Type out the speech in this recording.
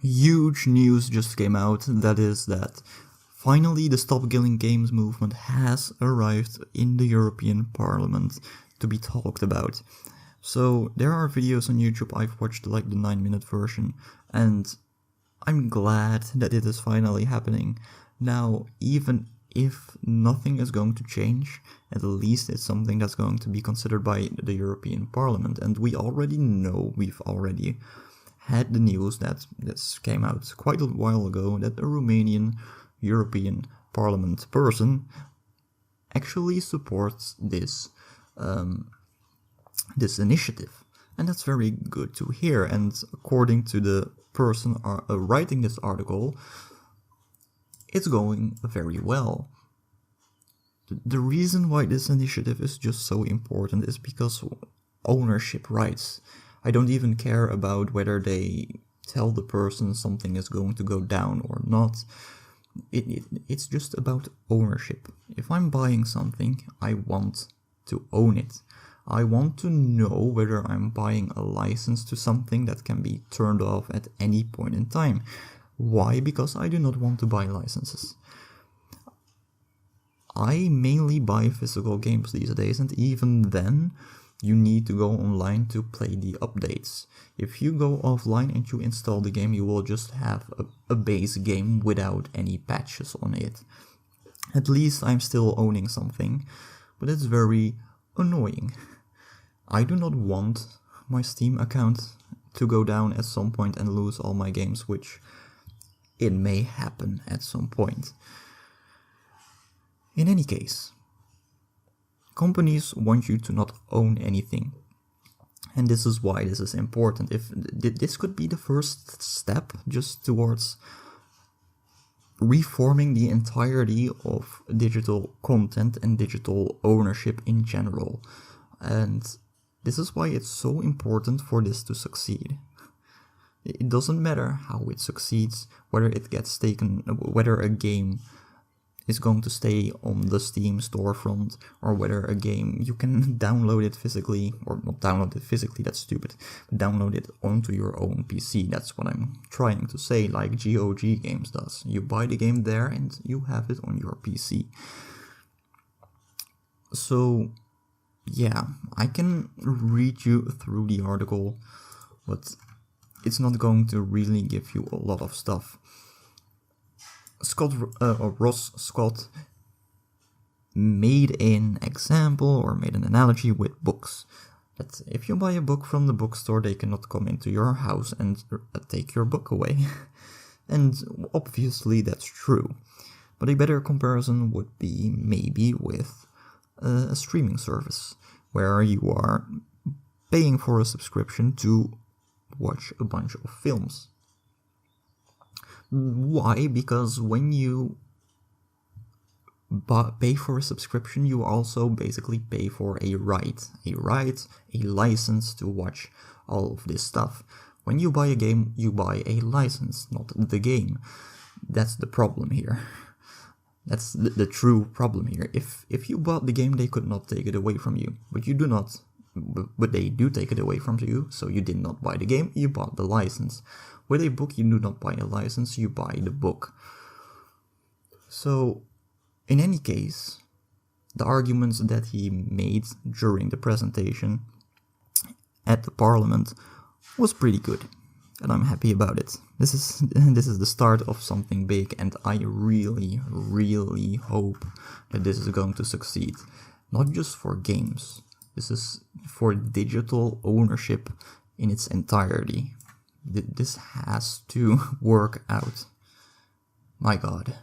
Huge news just came out, that is that finally the Stop Killing Games movement has arrived in the European Parliament to be talked about. So there are videos on YouTube, I've watched like the 9-minute version, and I'm glad that it is finally happening. Now, even if nothing is going to change, at least it's something that's going to be considered by the European Parliament, and we already know, we've already had the news that this came out quite a while ago, that a Romanian European Parliament person actually supports this this initiative, and that's very good to hear. And according to the person writing this article, it's going very well. The reason why this initiative is just so important is because ownership rights. I don't even care about whether they tell the person something is going to go down or not. It's just about ownership. If I'm buying something, I want to own it. I want to know whether I'm buying a license to something that can be turned off at any point in time. Why? Because I do not want to buy licenses. I mainly buy physical games these days, and even then, you need to go online to play the updates. If you go offline and you install the game, you will just have a base game without any patches on it. At least I'm still owning something, but it's very annoying. I do not want my Steam account to go down at some point and lose all my games, which it may happen at some point. In any case, companies want you to not own anything. And this is why this is important. If this could be the first step just towards reforming the entirety of digital content and digital ownership in general. And this is why it's so important for this to succeed. It doesn't matter how it succeeds, whether it gets taken, whether a game is going to stay on the Steam storefront, or whether a game you can download it physically, or not download it physically, that's stupid, but download it onto your own PC. That's what I'm trying to say, like GOG Games does. You buy the game there and you have it on your PC. So yeah, I can read you through the article, but it's not going to really give you a lot of stuff. Ross Scott made an example or made an analogy with books. That if you buy a book from the bookstore, they cannot come into your house and take your book away. And obviously that's true. But a better comparison would be maybe with a streaming service, where you are paying for a subscription to watch a bunch of films. Why? Because when you pay for a subscription, you also basically pay for a license to watch all of this stuff. When you buy a game, you buy a license, not the game. That's the problem here. That's the true problem here. If you bought the game, they could not take it away from you, but you do not. But they do take it away from you, so you did not buy the game, you bought the license. With a book, you do not buy a license, you buy the book. So, in any case, the arguments that he made during the presentation at the Parliament was pretty good, and I'm happy about it. This is the start of something big, and I really, really hope that this is going to succeed. Not just for games. This is for digital ownership in its entirety. This has to work out. My God.